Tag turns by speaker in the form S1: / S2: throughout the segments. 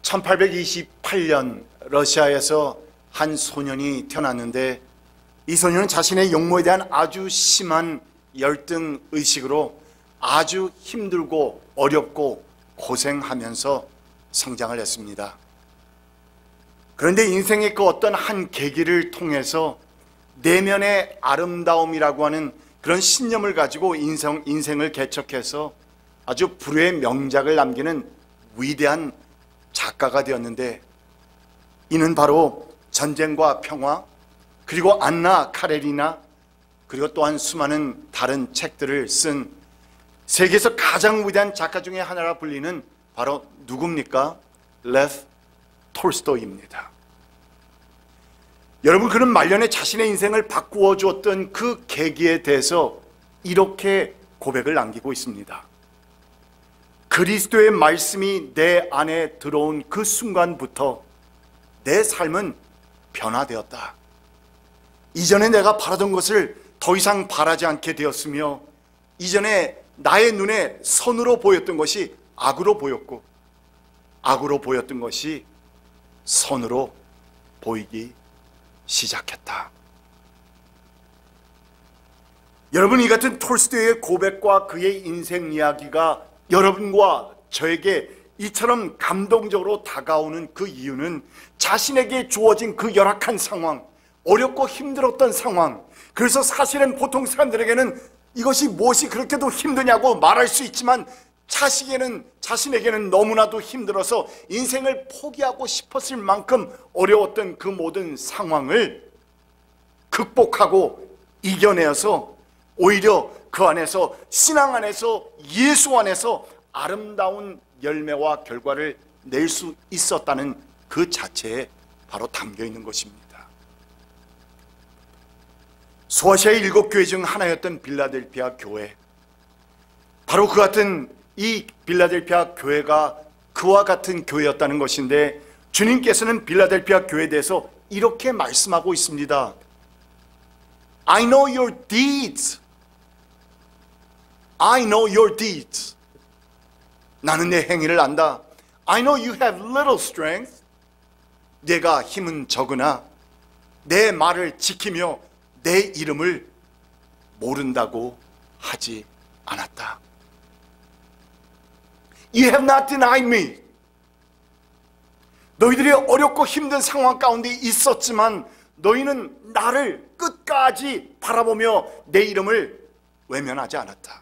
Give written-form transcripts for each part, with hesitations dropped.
S1: 1828년 러시아에서 한 소년이 태어났는데, 이 소년은 자신의 용모에 대한 아주 심한 열등 의식으로 아주 힘들고 어렵고 고생하면서 성장을 했습니다. 그런데 인생의 그 어떤 한 계기를 통해서 내면의 아름다움이라고 하는 그런 신념을 가지고 인생을 개척해서 아주 불후의 명작을 남기는 위대한 작가가 되었는데, 이는 바로 전쟁과 평화, 그리고 안나 카레리나, 그리고 또한 수많은 다른 책들을 쓴 세계에서 가장 위대한 작가 중에 하나라 불리는 바로 누굽니까? 레프 톨스토이입니다. 여러분, 그는 말년에 자신의 인생을 바꾸어 주었던 그 계기에 대해서 이렇게 고백을 남기고 있습니다. 그리스도의 말씀이 내 안에 들어온 그 순간부터 내 삶은 변화되었다. 이전에 내가 바라던 것을 더 이상 바라지 않게 되었으며, 이전에 나의 눈에 선으로 보였던 것이 악으로 보였고, 악으로 보였던 것이 선으로 보이기 시작했다. 여러분, 이 같은 톨스토이의 고백과 그의 인생 이야기가 여러분과 저에게 이처럼 감동적으로 다가오는 그 이유는 자신에게 주어진 그 열악한 상황, 어렵고 힘들었던 상황, 그래서 사실은 보통 사람들에게는 이것이 무엇이 그렇게도 힘드냐고 말할 수 있지만, 자신에게는 너무나도 힘들어서 인생을 포기하고 싶었을 만큼 어려웠던 그 모든 상황을 극복하고 이겨내어서 오히려 그 안에서, 신앙 안에서, 예수 안에서 아름다운 열매와 결과를 낼 수 있었다는 그 자체에 바로 담겨 있는 것입니다. 소아시아의 7교회 중 하나였던 빌라델피아 교회, 바로 그 같은 이 빌라델피아 교회가 그와 같은 교회였다는 것인데, 주님께서는 빌라델피아 교회에 대해서 이렇게 말씀하고 있습니다. I know your deeds. I know your deeds. 나는 내 행위를 안다. I know you have little strength. 내가 힘은 적으나 내 말을 지키며 내 이름을 모른다고 하지 않았다. You have not denied me. 너희들이 어렵고 힘든 상황 가운데 있었지만 너희는 나를 끝까지 바라보며 내 이름을 외면하지 않았다.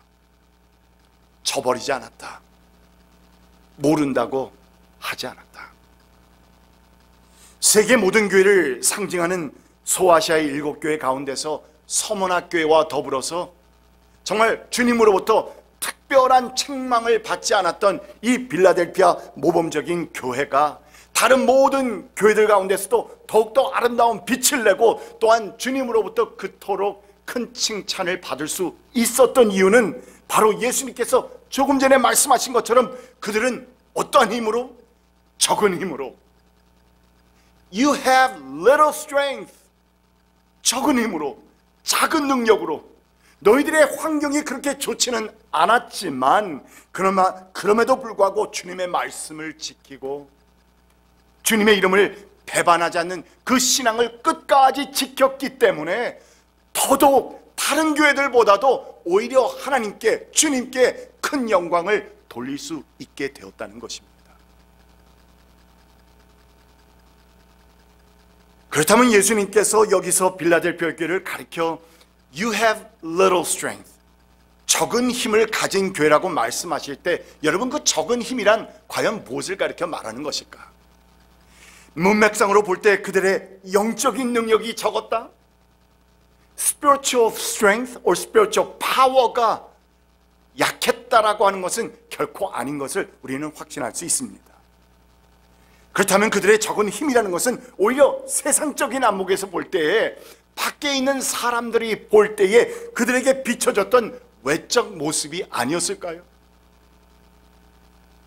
S1: 저버리지 않았다. 모른다고 하지 않았다. 세계 모든 교회를 상징하는 소아시아의 7교회 가운데서 서문학교회와 더불어서 정말 주님으로부터 특별한 책망을 받지 않았던 이 빌라델피아 모범적인 교회가 다른 모든 교회들 가운데서도 더욱더 아름다운 빛을 내고, 또한 주님으로부터 그토록 큰 칭찬을 받을 수 있었던 이유는 바로 예수님께서 조금 전에 말씀하신 것처럼 그들은 어떠한 힘으로? 적은 힘으로. You have little strength. 적은 힘으로, 작은 능력으로. 너희들의 환경이 그렇게 좋지는 않았지만 그럼에도 불구하고 주님의 말씀을 지키고 주님의 이름을 배반하지 않는 그 신앙을 끝까지 지켰기 때문에 더더욱 다른 교회들보다도 오히려 하나님께, 주님께 큰 영광을 돌릴 수 있게 되었다는 것입니다. 그렇다면 예수님께서 여기서 빌라델피아 교회를 가리켜 You have little strength, 적은 힘을 가진 교회라고 말씀하실 때, 여러분, 그 적은 힘이란 과연 무엇을 가리켜 말하는 것일까? 문맥상으로 볼 때 그들의 영적인 능력이 적었다? Spiritual strength or spiritual power가 약했다라고 하는 것은 결코 아닌 것을 우리는 확신할 수 있습니다. 그렇다면 그들의 적은 힘이라는 것은 오히려 세상적인 안목에서 볼 때에, 밖에 있는 사람들이 볼 때에 그들에게 비춰졌던 외적 모습이 아니었을까요?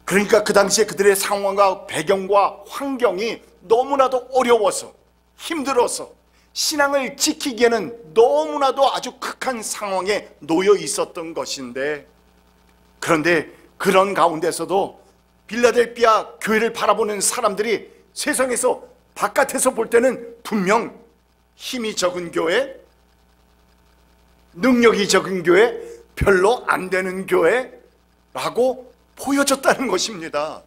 S1: 그러니까 그 당시에 그들의 상황과 배경과 환경이 너무나도 어려워서, 힘들어서 신앙을 지키기에는 너무나도 아주 극한 상황에 놓여 있었던 것인데, 그런데 그런 가운데서도 빌라델비아 교회를 바라보는 사람들이 세상에서 바깥에서 볼 때는 분명 힘이 적은 교회, 능력이 적은 교회, 별로 안 되는 교회라고 보여졌다는 것입니다.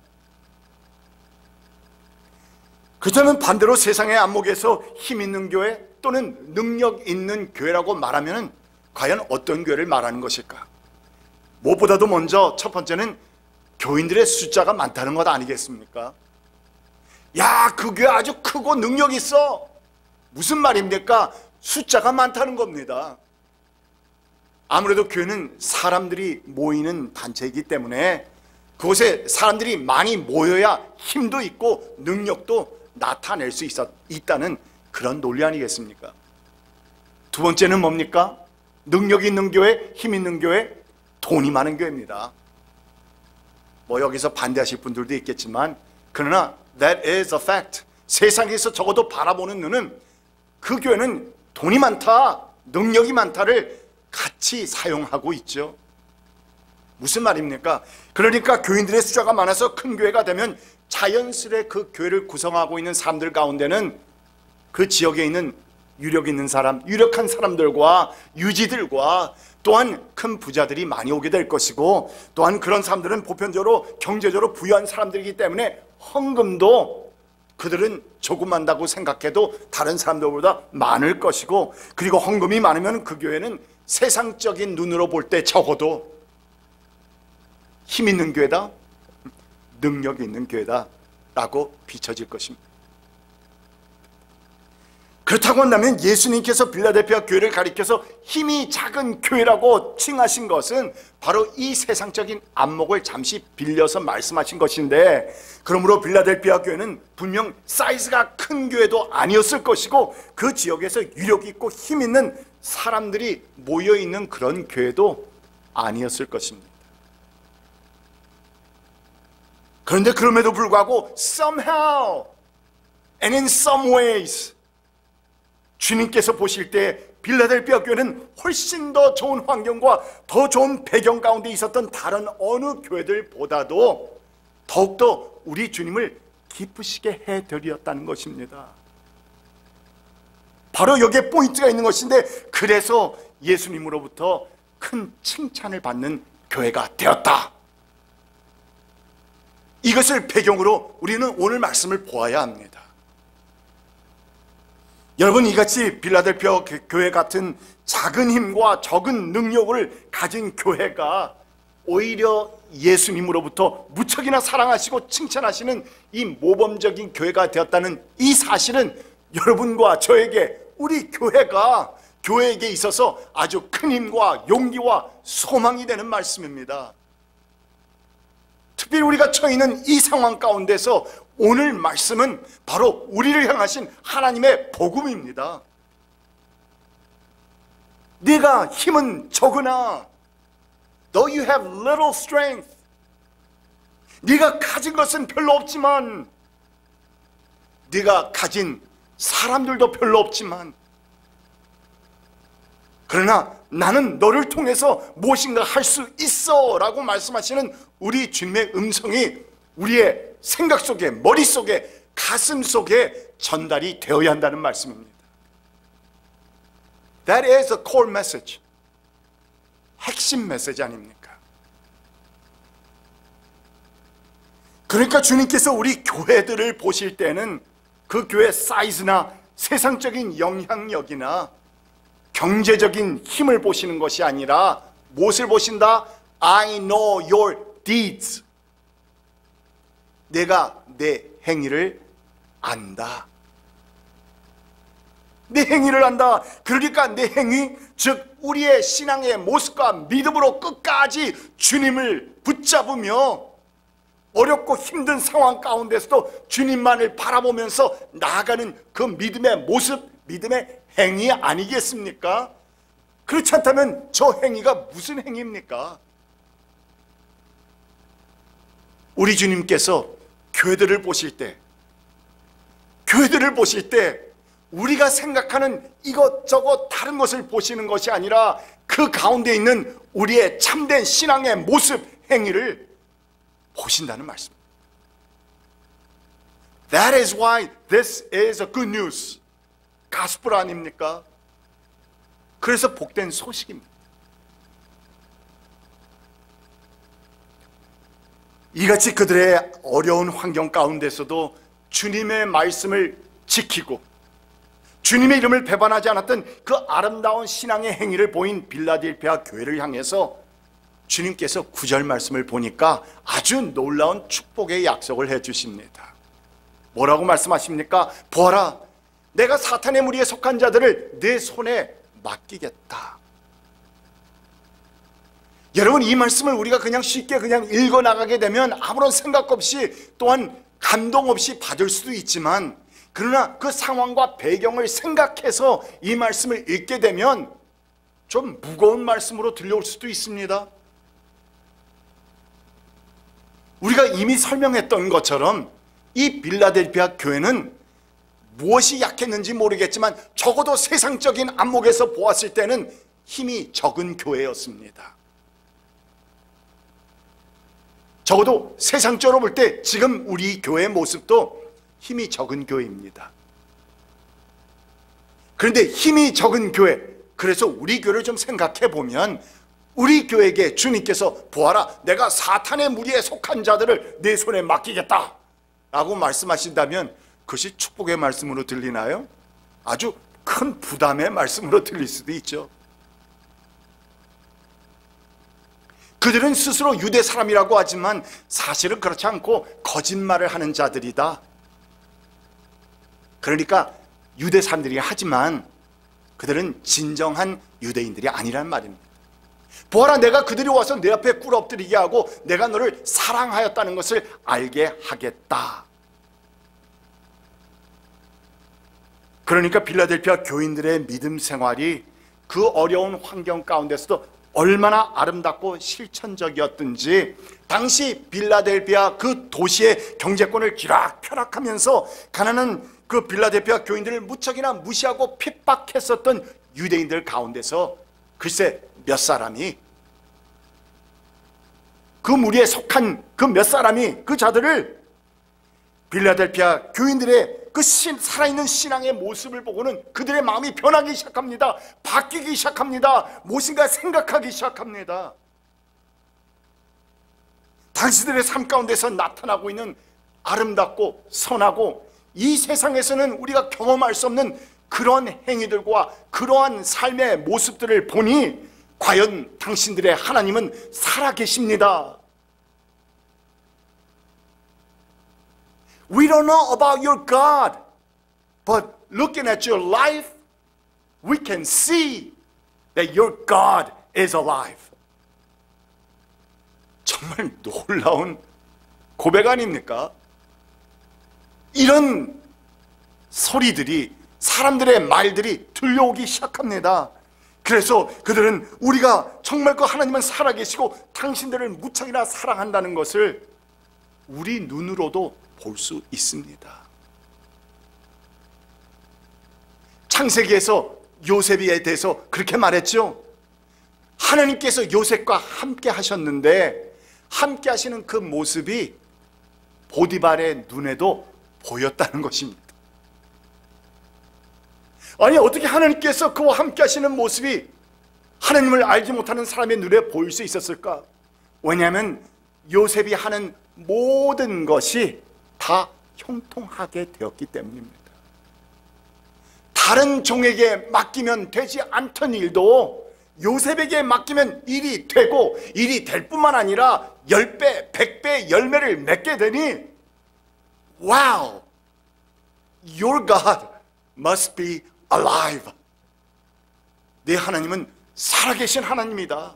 S1: 그렇다면 반대로 세상의 안목에서 힘 있는 교회 또는 능력 있는 교회라고 말하면 과연 어떤 교회를 말하는 것일까? 무엇보다도 먼저 첫 번째는 교인들의 숫자가 많다는 것 아니겠습니까? 야, 그 교회 아주 크고 능력 있어. 무슨 말입니까? 숫자가 많다는 겁니다. 아무래도 교회는 사람들이 모이는 단체이기 때문에 그곳에 사람들이 많이 모여야 힘도 있고 능력도 나타낼 수 있다는 그런 논리 아니겠습니까? 두 번째는 뭡니까? 능력 있는 교회, 힘 있는 교회, 돈이 많은 교회입니다. 뭐 여기서 반대하실 분들도 있겠지만 그러나 that is a fact. 세상에서 적어도 바라보는 눈은 그 교회는 돈이 많다, 능력이 많다를 같이 사용하고 있죠. 무슨 말입니까? 그러니까 교인들의 숫자가 많아서 큰 교회가 되면 자연스레 그 교회를 구성하고 있는 사람들 가운데는 그 지역에 있는 유력 있는 사람, 유력한 사람들과 유지들과 또한 큰 부자들이 많이 오게 될 것이고, 또한 그런 사람들은 보편적으로 경제적으로 부유한 사람들이기 때문에 헌금도 그들은 조금 한다고 생각해도 다른 사람들보다 많을 것이고, 그리고 헌금이 많으면 그 교회는 세상적인 눈으로 볼 때 적어도 힘 있는 교회다, 능력이 있는 교회다 라고 비춰질 것입니다. 그렇다고 한다면 예수님께서 빌라델피아 교회를 가리켜서 힘이 작은 교회라고 칭하신 것은 바로 이 세상적인 안목을 잠시 빌려서 말씀하신 것인데, 그러므로 빌라델피아 교회는 분명 사이즈가 큰 교회도 아니었을 것이고 그 지역에서 유력 있고 힘 있는 사람들이 모여있는 그런 교회도 아니었을 것입니다. 그런데 그럼에도 불구하고 somehow and in some ways 주님께서 보실 때 빌라델피아 교회는 훨씬 더 좋은 환경과 더 좋은 배경 가운데 있었던 다른 어느 교회들보다도 더욱더 우리 주님을 기쁘시게 해드렸다는 것입니다. 바로 여기에 포인트가 있는 것인데, 그래서 예수님으로부터 큰 칭찬을 받는 교회가 되었다. 이것을 배경으로 우리는 오늘 말씀을 보아야 합니다. 여러분, 이같이 빌라델피아 교회 같은 작은 힘과 적은 능력을 가진 교회가 오히려 예수님으로부터 무척이나 사랑하시고 칭찬하시는 이 모범적인 교회가 되었다는 이 사실은 여러분과 저에게, 우리 교회가 교회에게 있어서 아주 큰 힘과 용기와 소망이 되는 말씀입니다. 특별히 우리가 처해 있는 이 상황 가운데서 오늘 말씀은 바로 우리를 향하신 하나님의 복음입니다. 네가 힘은 적으나 though you have little strength, 네가 가진 것은 별로 없지만, 네가 가진 사람들도 별로 없지만, 그러나 나는 너를 통해서 무엇인가 할 수 있어 라고 말씀하시는 우리 주님의 음성이 우리의 생각 속에, 머릿속에, 가슴 속에 전달이 되어야 한다는 말씀입니다. That is a core message. 핵심 메시지 아닙니까? 그러니까 주님께서 우리 교회들을 보실 때는 그 교회 사이즈나 세상적인 영향력이나 경제적인 힘을 보시는 것이 아니라 무엇을 보신다? I know your deeds. 내가 내 행위를 안다. 내 행위를 안다. 그러니까 내 행위, 즉 우리의 신앙의 모습과 믿음으로 끝까지 주님을 붙잡으며 어렵고 힘든 상황 가운데서도 주님만을 바라보면서 나아가는 그 믿음의 모습, 믿음의 행위 아니겠습니까? 그렇지 않다면 저 행위가 무슨 행위입니까? 우리 주님께서 교회들을 보실 때 우리가 생각하는 이것저것 다른 것을 보시는 것이 아니라 그 가운데 있는 우리의 참된 신앙의 모습, 행위를 보신다는 말씀입니다. That is why this is a good news. 가스펠 아닙니까? 그래서 복된 소식입니다. 이같이 그들의 어려운 환경 가운데서도 주님의 말씀을 지키고 주님의 이름을 배반하지 않았던 그 아름다운 신앙의 행위를 보인 빌라델피아 교회를 향해서 주님께서 9절 말씀을 보니까 아주 놀라운 축복의 약속을 해주십니다. 뭐라고 말씀하십니까? 보아라, 내가 사탄의 무리에 속한 자들을 내 손에 맡기겠다. 여러분, 이 말씀을 우리가 그냥 쉽게 그냥 읽어나가게 되면 아무런 생각 없이 또한 감동 없이 받을 수도 있지만, 그러나 그 상황과 배경을 생각해서 이 말씀을 읽게 되면 좀 무거운 말씀으로 들려올 수도 있습니다. 우리가 이미 설명했던 것처럼 이 빌라델피아 교회는 무엇이 약했는지 모르겠지만 적어도 세상적인 안목에서 보았을 때는 힘이 적은 교회였습니다. 적어도 세상적으로 볼 때 지금 우리 교회의 모습도 힘이 적은 교회입니다. 그런데 힘이 적은 교회, 그래서 우리 교회를 좀 생각해 보면 우리 교회에게 주님께서 보아라, 내가 사탄의 무리에 속한 자들을 내 손에 맡기겠다 라고 말씀하신다면 그것이 축복의 말씀으로 들리나요? 아주 큰 부담의 말씀으로 들릴 수도 있죠. 그들은 스스로 유대 사람이라고 하지만 사실은 그렇지 않고 거짓말을 하는 자들이다. 그러니까 유대 사람들이 하지만 그들은 진정한 유대인들이 아니란 말입니다. 보아라, 내가 그들이 와서 내 앞에 꿇어 엎드리게 하고 내가 너를 사랑하였다는 것을 알게 하겠다. 그러니까 빌라델피아 교인들의 믿음 생활이 그 어려운 환경 가운데서도 얼마나 아름답고 실천적이었든지, 당시 빌라델피아 그 도시의 경제권을 쥐락펴락하면서 가난한 그 빌라델피아 교인들을 무척이나 무시하고 핍박했었던 유대인들 가운데서 글쎄 몇 사람이, 그 무리에 속한 그 몇 사람이 그 자들을 빌라델피아 교인들의 그 살아있는 신앙의 모습을 보고는 그들의 마음이 변하기 시작합니다. 바뀌기 시작합니다. 무엇인가 생각하기 시작합니다. 당신들의 삶 가운데서 나타나고 있는 아름답고 선하고 이 세상에서는 우리가 경험할 수 없는 그런 행위들과 그러한 삶의 모습들을 보니 과연 당신들의 하나님은 살아계십니다. We don't know about your God, but looking at your life, we can see that your God is alive. 정말 놀라운 고백 아닙니까? 이런 소리들이, 사람들의 말들이 들려오기 시작합니다. 그래서 그들은 우리가 정말 그 하나님은 살아계시고 당신들을 무척이나 사랑한다는 것을 우리 눈으로도 볼 수 있습니다. 창세기에서 요셉에 대해서 그렇게 말했죠. 하나님께서 요셉과 함께 하셨는데 함께 하시는 그 모습이 보디발의 눈에도 보였다는 것입니다. 아니, 어떻게 하나님께서 그와 함께 하시는 모습이 하나님을 알지 못하는 사람의 눈에 보일 수 있었을까? 왜냐하면 요셉이 하는 모든 것이 다 형통하게 되었기 때문입니다. 다른 종에게 맡기면 되지 않던 일도 요셉에게 맡기면 일이 되고, 일이 될 뿐만 아니라 10배, 100배 열매를 맺게 되니 Wow! Your God must be alive. 네 하나님은 살아계신 하나님이다.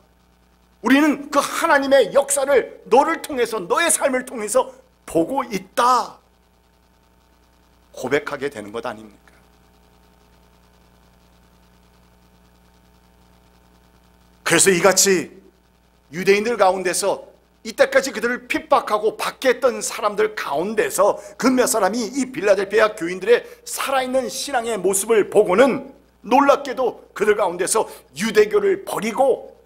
S1: 우리는 그 하나님의 역사를 너를 통해서, 너의 삶을 통해서 보고 있다 고백하게 되는 것 아닙니까? 그래서 이같이 유대인들 가운데서 이때까지 그들을 핍박하고 박해했던 사람들 가운데서 그 몇 사람이 이 빌라델피아 교인들의 살아있는 신앙의 모습을 보고는 놀랍게도 그들 가운데서 유대교를 버리고,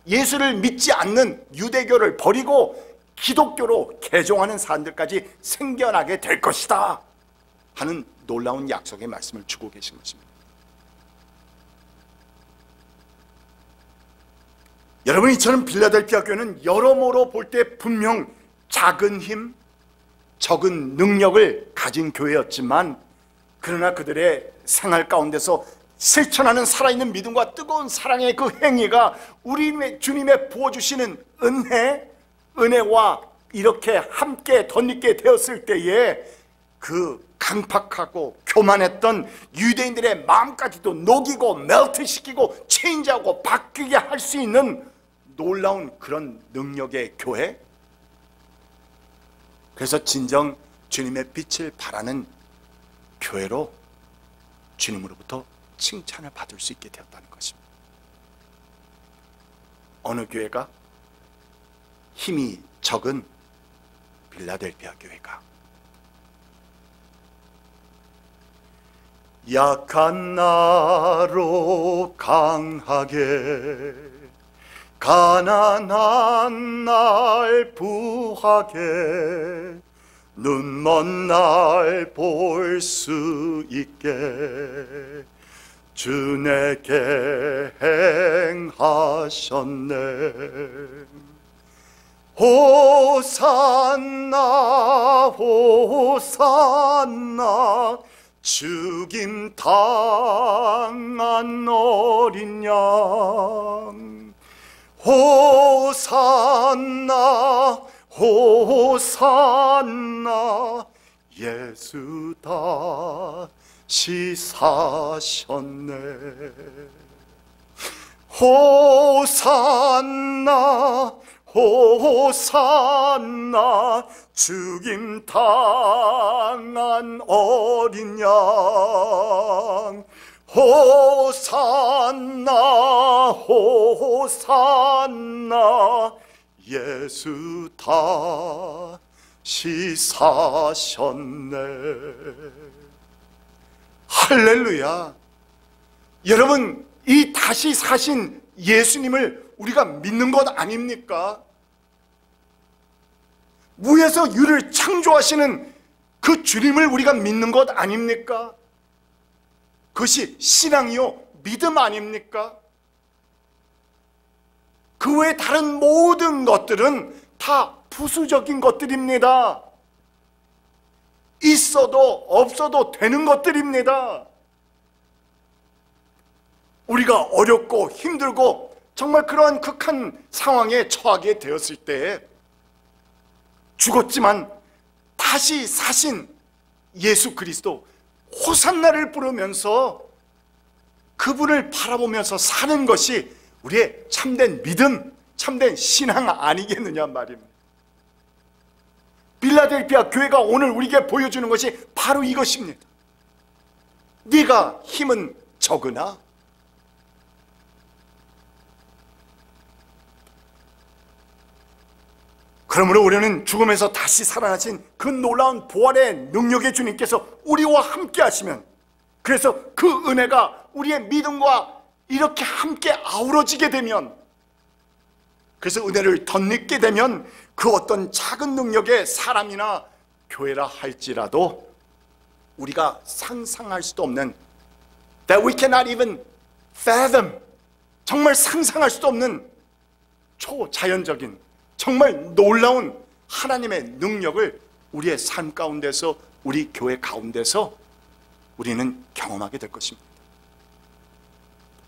S1: 예수를 믿지 않는 유대교를 버리고 기독교로 개종하는 사람들까지 생겨나게 될 것이다 하는 놀라운 약속의 말씀을 주고 계신 것입니다. 여러분, 이처럼 빌라델피아 교회는 여러모로 볼 때 분명 작은 힘, 적은 능력을 가진 교회였지만, 그러나 그들의 생활 가운데서 실천하는 살아있는 믿음과 뜨거운 사랑의 그 행위가 우리 주님의 부어주시는 은혜와 이렇게 함께 덧입게 되었을 때에 그 강팍하고 교만했던 유대인들의 마음까지도 녹이고 멜트시키고 체인지하고 바뀌게 할 수 있는 놀라운 그런 능력의 교회. 그래서 진정 주님의 빛을 발하는 교회로 주님으로부터 칭찬을 받을 수 있게 되었다는 것입니다. 어느 교회가? 힘이 적은 빌라델피아 교회가. 약한 나로 강하게, 가난한 날 부하게, 눈먼 날 볼 수 있게 주 내게 행하셨네. 호산나 호산나, 죽임 당한 어린 양. 호산나 호산나, 예수 다시 사셨네. 호산나 호산나, 죽임 당한 어린 양. 호산나 호산나, 예수 다시 사셨네. 할렐루야. 여러분, 이 다시 사신 예수님을 우리가 믿는 것 아닙니까? 무에서 유를 창조하시는 그 주님을 우리가 믿는 것 아닙니까? 그것이 신앙이요 믿음 아닙니까? 그 외에 다른 모든 것들은 다 부수적인 것들입니다. 있어도 없어도 되는 것들입니다. 우리가 어렵고 힘들고 정말 그러한 극한 상황에 처하게 되었을 때, 죽었지만 다시 사신 예수 그리스도 호산나를 부르면서 그분을 바라보면서 사는 것이 우리의 참된 믿음, 참된 신앙 아니겠느냐 말입니다. 빌라델피아 교회가 오늘 우리에게 보여주는 것이 바로 이것입니다. 네가 힘은 적으나 그러므로 우리는 죽음에서 다시 살아나신 그 놀라운 부활의 능력의 주님께서 우리와 함께 하시면, 그래서 그 은혜가 우리의 믿음과 이렇게 함께 아우러지게 되면, 그래서 은혜를 덧입게 되면 그 어떤 작은 능력의 사람이나 교회라 할지라도 우리가 상상할 수도 없는, that we cannot even fathom, 정말 상상할 수도 없는 초자연적인 정말 놀라운 하나님의 능력을 우리의 삶 가운데서, 우리 교회 가운데서 우리는 경험하게 될 것입니다.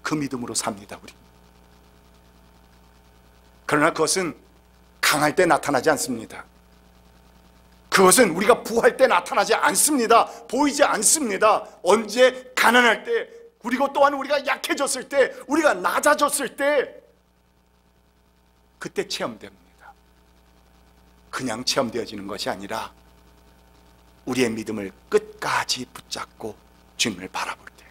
S1: 그 믿음으로 삽니다, 우리. 그러나 그것은 강할 때 나타나지 않습니다. 그것은 우리가 부할 때 나타나지 않습니다. 보이지 않습니다. 언제? 가난할 때, 그리고 또한 우리가 약해졌을 때, 우리가 낮아졌을 때, 그때 체험됩니다. 그냥 체험되어지는 것이 아니라 우리의 믿음을 끝까지 붙잡고 주님을 바라볼 때,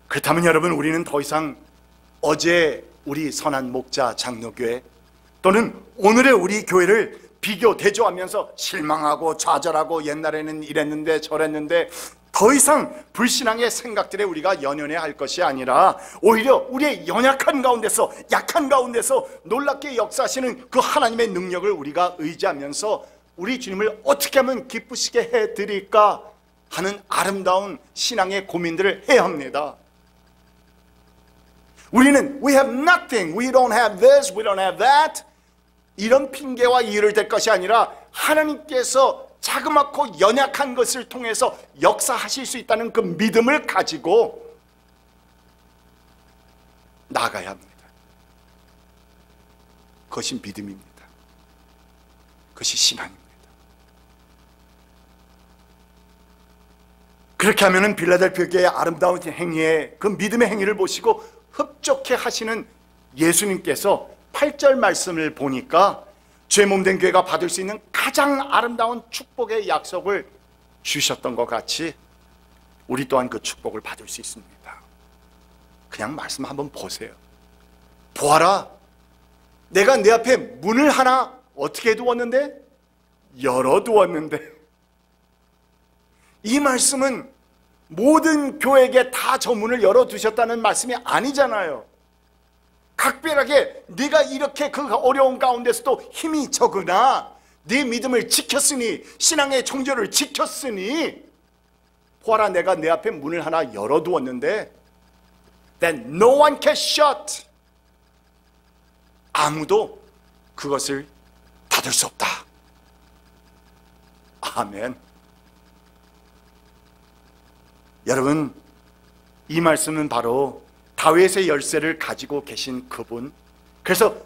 S1: 그렇다면 여러분, 우리는 더 이상 어제 우리 선한 목자 장로교회 또는 오늘의 우리 교회를 비교 대조하면서 실망하고 좌절하고 옛날에는 이랬는데 저랬는데 더 이상 불신앙의 생각들에 우리가 연연해야 할 것이 아니라 오히려 우리의 연약한 가운데서, 약한 가운데서 놀랍게 역사하시는 그 하나님의 능력을 우리가 의지하면서 우리 주님을 어떻게 하면 기쁘시게 해드릴까 하는 아름다운 신앙의 고민들을 해야 합니다. 우리는 we have nothing, we don't have this, we don't have that, 이런 핑계와 이유를 댈 것이 아니라 하나님께서 자그맣고 연약한 것을 통해서 역사하실 수 있다는 그 믿음을 가지고 나아가야 합니다. 그것이 믿음입니다. 그것이 신앙입니다. 그렇게 하면은 빌라델피아 교회의 아름다운 행위에, 그 믿음의 행위를 보시고 흡족해 하시는 예수님께서 8절 말씀을 보니까 죄 몸된 교회가 받을 수 있는 가장 아름다운 축복의 약속을 주셨던 것 같이 우리 또한 그 축복을 받을 수 있습니다. 그냥 말씀 한번 보세요. 보아라, 내가 내 앞에 문을 하나 어떻게 두었는데? 열어두었는데. 이 말씀은 모든 교회에게 다 저 문을 열어두셨다는 말씀이 아니잖아요. 각별하게 네가 이렇게 그 어려운 가운데서도 힘이 적으나 네 믿음을 지켰으니, 신앙의 정절을 지켰으니, 보아라, 내가 내 앞에 문을 하나 열어두었는데 Then no one can shut. 아무도 그것을 닫을 수 없다. 아멘. 여러분, 이 말씀은 바로 다윗의 열쇠를 가지고 계신 그분, 그래서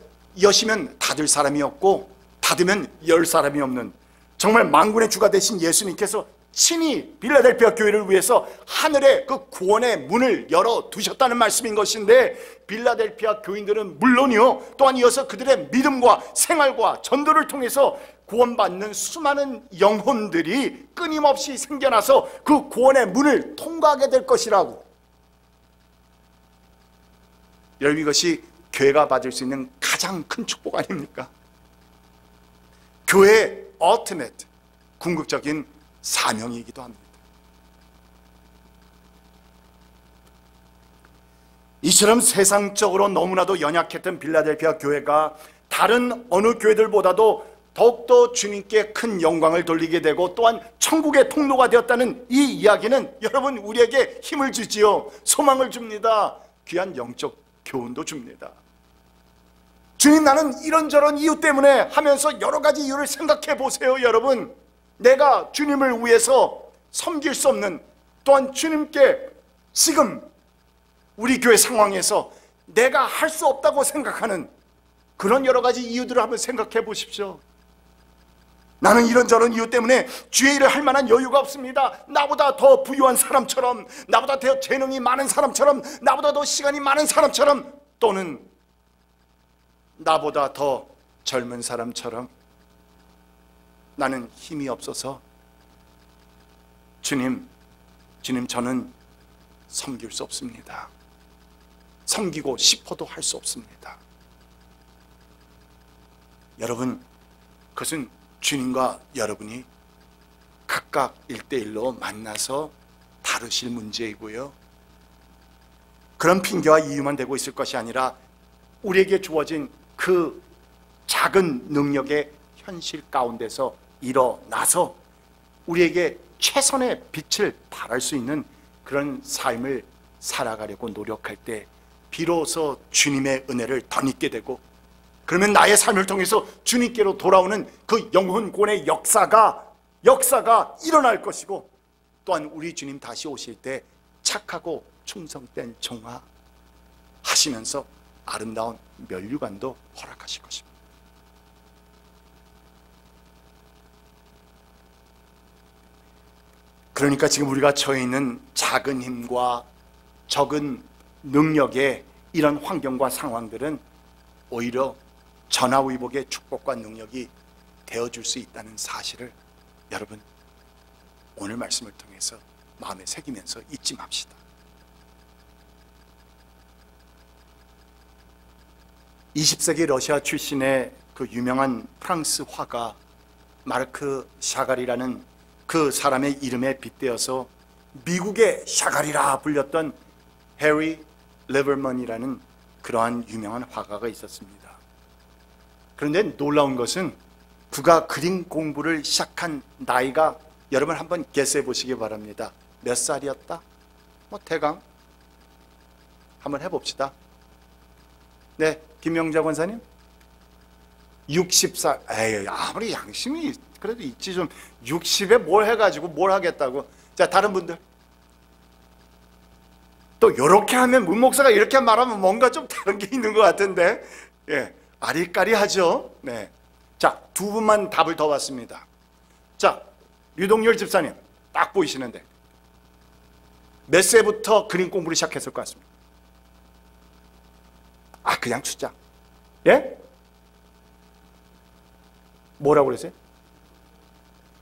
S1: 여시면 닫을 사람이 없고 닫으면 열 사람이 없는, 정말 만군의 주가 되신 예수님께서 친히 빌라델피아 교회를 위해서 하늘의 그 구원의 문을 열어두셨다는 말씀인 것인데, 빌라델피아 교인들은 물론이요, 또한 이어서 그들의 믿음과 생활과 전도를 통해서 구원받는 수많은 영혼들이 끊임없이 생겨나서 그 구원의 문을 통과하게 될 것이라고. 여러분, 이것이 교회가 받을 수 있는 가장 큰 축복 아닙니까? 교회의 ultimate, 궁극적인 사명이기도 합니다. 이처럼 세상적으로 너무나도 연약했던 빌라델피아 교회가 다른 어느 교회들보다도 더욱더 주님께 큰 영광을 돌리게 되고 또한 천국의 통로가 되었다는 이 이야기는 여러분, 우리에게 힘을 주지요. 소망을 줍니다. 귀한 영적 교훈도 줍니다. 주님, 나는 이런저런 이유 때문에 하면서 여러 가지 이유를 생각해 보세요. 여러분, 내가 주님을 위해서 섬길 수 없는, 또한 주님께 지금 우리 교회 상황에서 내가 할 수 없다고 생각하는 그런 여러 가지 이유들을 한번 생각해 보십시오. 나는 이런저런 이유 때문에 주의 일을 할 만한 여유가 없습니다. 나보다 더 부유한 사람처럼, 나보다 더 재능이 많은 사람처럼, 나보다 더 시간이 많은 사람처럼, 또는 나보다 더 젊은 사람처럼 나는 힘이 없어서 주님, 저는 섬길 수 없습니다. 섬기고 싶어도 할 수 없습니다. 여러분, 그것은 주님과 여러분이 각각 1대1로 만나서 다루실 문제이고요, 그런 핑계와 이유만 대고 있을 것이 아니라 우리에게 주어진 그 작은 능력의 현실 가운데서 일어나서 우리에게 최선의 빛을 발할 수 있는 그런 삶을 살아가려고 노력할 때 비로소 주님의 은혜를 덧입게 되고, 그러면 나의 삶을 통해서 주님께로 돌아오는 그 영혼 구원의 역사가 일어날 것이고, 또한 우리 주님 다시 오실 때 착하고 충성된 종아 하시면서 아름다운 면류관도 허락하실 것입니다. 그러니까 지금 우리가 처해 있는 작은 힘과 적은 능력의 이런 환경과 상황들은 오히려 전화위복의 축복과 능력이 되어줄 수 있다는 사실을 여러분, 오늘 말씀을 통해서 마음에 새기면서 잊지 맙시다. 20세기 러시아 출신의 그 유명한 프랑스 화가 마르크 샤갈이라는 그 사람의 이름에 빗대어서 미국의 샤갈이라 불렸던 해리 리버먼이라는 그러한 유명한 화가가 있었습니다. 그런데 놀라운 것은 그가 그림 공부를 시작한 나이가 여러분 한번 게스해 보시기 바랍니다. 몇 살이었다? 뭐 대강 한번 해봅시다. 네, 김영자 권사님 60살. 에이, 아무리 양심이 그래도 있지 좀 60에 뭘 해가지고 뭘 하겠다고. 자, 다른 분들 또 이렇게 하면 문 목사가 이렇게 말하면 뭔가 좀 다른 게 있는 것 같은데, 예, 아리까리하죠. 네, 자, 두 분만 답을 더 받습니다. 자, 류동열 집사님 딱 보이시는데 몇 세부터 그림 공부를 시작했을 것 같습니다. 아, 그냥 추자. 예? 뭐라고 그랬어요?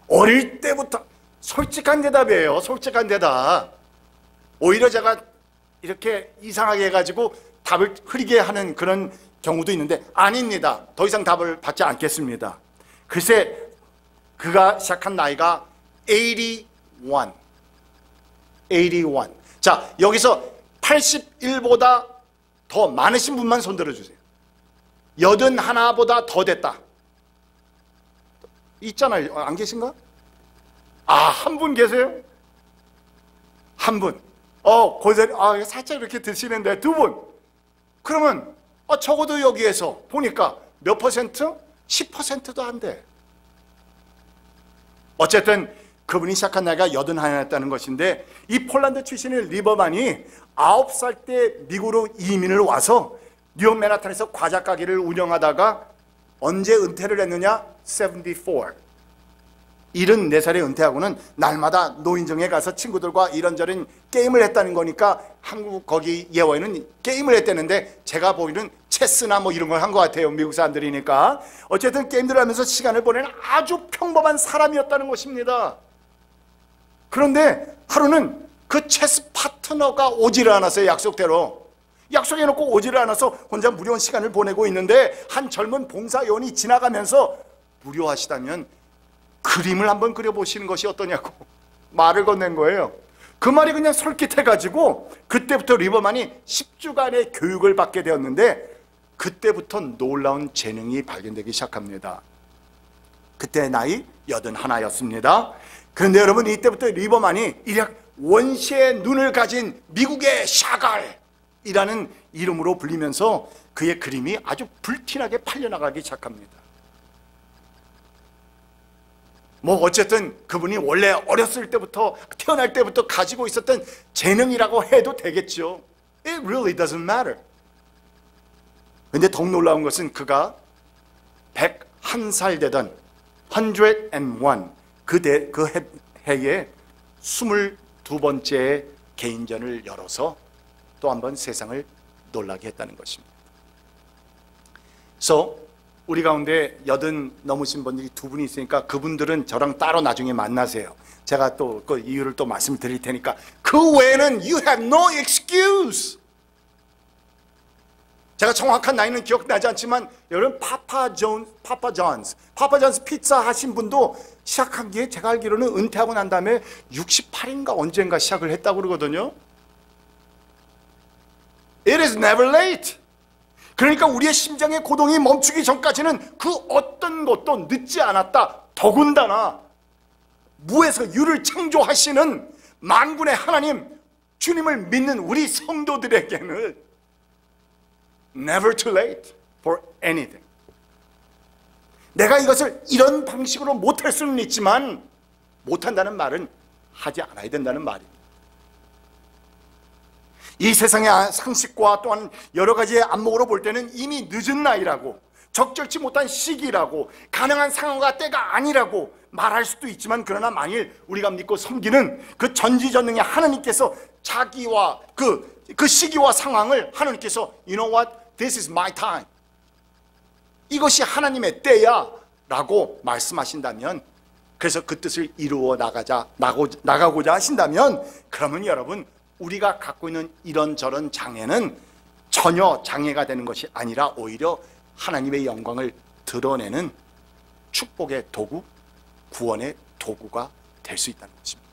S1: 어릴 때부터. 솔직한 대답이에요. 솔직한 대답. 오히려 제가 이렇게 이상하게 해가지고 답을 흐리게 하는 그런 경우도 있는데 아닙니다. 더 이상 답을 받지 않겠습니다. 글쎄, 그가 시작한 나이가 81. 자, 여기서 81보다 더 많으신 분만 손 들어주세요. 81보다 더 됐다. 있잖아요. 안 계신가? 아, 한 분 계세요? 한 분. 고생, 살짝 이렇게 드시는데 두 분. 그러면 적어도 여기에서 보니까 몇 퍼센트? 10%도 안 돼. 어쨌든 그분이 시작한 나이가 81이었다는 것인데, 이 폴란드 출신의 리버만이 9살 때 미국으로 이민을 와서 뉴욕 맨하탄에서 과자 가게를 운영하다가 언제 은퇴를 했느냐? 74. 74살에 은퇴하고는 날마다 노인정에 가서 친구들과 이런저런 게임을 했다는 거니까 한국 거기 예화에는 게임을 했다는데 제가 보기에는 체스나 뭐 이런 걸 한 것 같아요. 미국 사람들이니까. 어쨌든 게임들을 하면서 시간을 보내는 아주 평범한 사람이었다는 것입니다. 그런데 하루는 그 체스 파트너가 오지를 않았어요. 약속대로. 약속해놓고 오지를 않아서 혼자 무료한 시간을 보내고 있는데 한 젊은 봉사요원이 지나가면서 무료하시다면 그림을 한번 그려보시는 것이 어떠냐고 말을 건넨 거예요. 그 말이 그냥 솔깃해가지고 그때부터 리버만이 10주간의 교육을 받게 되었는데 그때부터 놀라운 재능이 발견되기 시작합니다. 그때 나이 81였습니다. 그런데 여러분, 이때부터 리버만이 일약 원시의 눈을 가진 미국의 샤갈이라는 이름으로 불리면서 그의 그림이 아주 불티나게 팔려나가기 시작합니다. 뭐 어쨌든 그분이 원래 어렸을 때부터, 태어날 때부터 가지고 있었던 재능이라고 해도 되겠죠. It really doesn't matter. 근데 더욱 놀라운 것은 그가 101살 되던 101 그 해에 22번째 개인전을 열어서 또 한 번 세상을 놀라게 했다는 것입니다. 그래서 우리 가운데 80 넘으신 분들이 두 분이 있으니까 그분들은 저랑 따로 나중에 만나세요. 제가 또 그 이유를 또 말씀드릴 테니까. 그 외에는 you have no excuse. 제가 정확한 나이는 기억나지 않지만 여러분, 파파 존스 피자 하신 분도 시작한 게 제가 알기로는 은퇴하고 난 다음에 68인가 언젠가 시작을 했다고 그러거든요. It is never late. 그러니까 우리의 심장의 고동이 멈추기 전까지는 그 어떤 것도 늦지 않았다. 더군다나 무에서 유를 창조하시는 만군의 하나님, 주님을 믿는 우리 성도들에게는 never too late for anything. 내가 이것을 이런 방식으로 못할 수는 있지만 못한다는 말은 하지 않아야 된다는 말입니다. 이 세상의 상식과 또한 여러 가지의 안목으로 볼 때는 이미 늦은 나이라고, 적절치 못한 시기라고, 가능한 상황과 때가 아니라고 말할 수도 있지만, 그러나 만일 우리가 믿고 섬기는 그 전지전능의 하나님께서 자기와 그 시기와 상황을 하나님께서 You know what? This is my time. 이것이 하나님의 때야 라고 말씀하신다면, 그래서 그 뜻을 이루어 나가고자 하신다면, 그러면 여러분, 우리가 갖고 있는 이런저런 장애는 전혀 장애가 되는 것이 아니라 오히려 하나님의 영광을 드러내는 축복의 도구, 구원의 도구가 될 수 있다는 것입니다.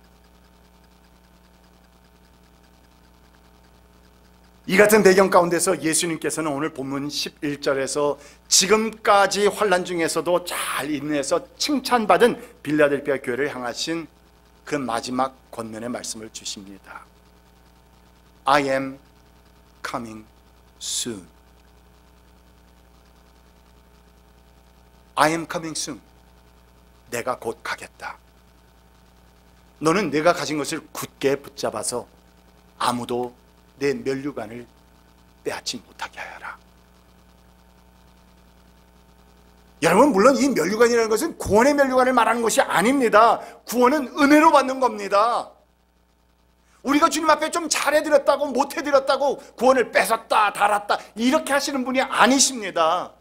S1: 이 같은 배경 가운데서 예수님께서는 오늘 본문 11절에서 지금까지 환난 중에서도 잘 인내해서 칭찬받은 빌라델피아 교회를 향하신 그 마지막 권면의 말씀을 주십니다. I am coming soon. I am coming soon. 내가 곧 가겠다. 너는 내가 가진 것을 굳게 붙잡아서 아무도 내 면류관을 빼앗지 못하게 하여라. 여러분, 물론 이 면류관이라는 것은 구원의 면류관을 말하는 것이 아닙니다. 구원은 은혜로 받는 겁니다. 우리가 주님 앞에 좀 잘해드렸다고 못해드렸다고 구원을 뺏었다 달았다 이렇게 하시는 분이 아니십니다.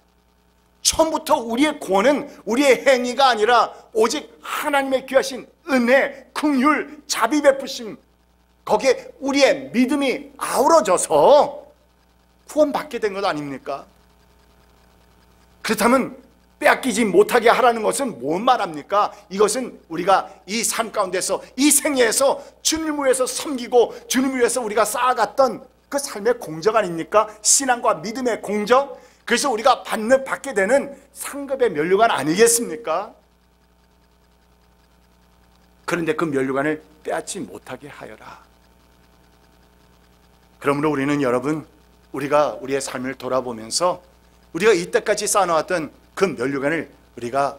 S1: 처음부터 우리의 구원은 우리의 행위가 아니라 오직 하나님의 귀하신 은혜, 긍휼, 자비 베푸심, 거기에 우리의 믿음이 아우러져서 구원받게 된 것 아닙니까? 그렇다면 빼앗기지 못하게 하라는 것은 뭔 말합니까? 이것은 우리가 이 삶 가운데서 이 생애에서 주님을 위해서 섬기고 주님을 위해서 우리가 쌓아갔던 그 삶의 공적 아닙니까? 신앙과 믿음의 공적. 그래서 우리가 받게 되는 상급의 면류관 아니겠습니까? 그런데 그 면류관을 빼앗지 못하게 하여라. 그러므로 우리는 여러분, 우리가 우리의 삶을 돌아보면서 우리가 이때까지 쌓아놓았던 그 면류관을 우리가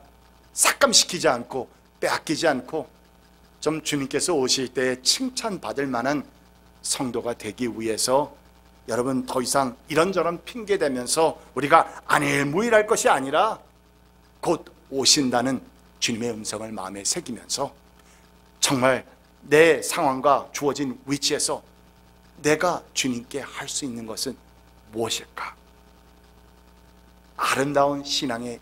S1: 삭감시키지 않고 빼앗기지 않고 좀 주님께서 오실 때 칭찬받을 만한 성도가 되기 위해서 여러분, 더 이상 이런저런 핑계대면서 우리가 안일무일할 것이 아니라 곧 오신다는 주님의 음성을 마음에 새기면서 정말 내 상황과 주어진 위치에서 내가 주님께 할 수 있는 것은 무엇일까? 아름다운 신앙의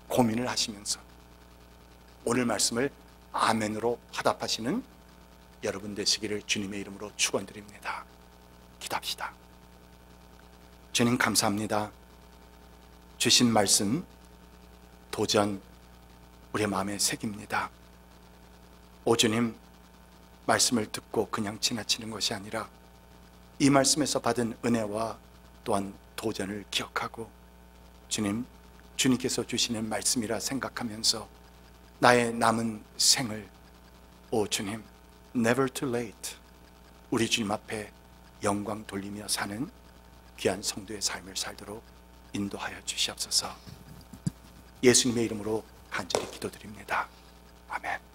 S1: 고민을 하시면서 오늘 말씀을 아멘으로 화답하시는 여러분 되시기를 주님의 이름으로 축원드립니다. 기도합시다. 주님, 감사합니다. 주신 말씀 도전 우리의 마음에 새깁니다. 오 주님, 말씀을 듣고 그냥 지나치는 것이 아니라 이 말씀에서 받은 은혜와 또한 도전을 기억하고 주님, 주님께서 주시는 말씀이라 생각하면서 나의 남은 생을 오 주님, never too late 우리 주님 앞에 영광 돌리며 사는 귀한 성도의 삶을 살도록 인도하여 주시옵소서. 예수님의 이름으로 간절히 기도드립니다. 아멘.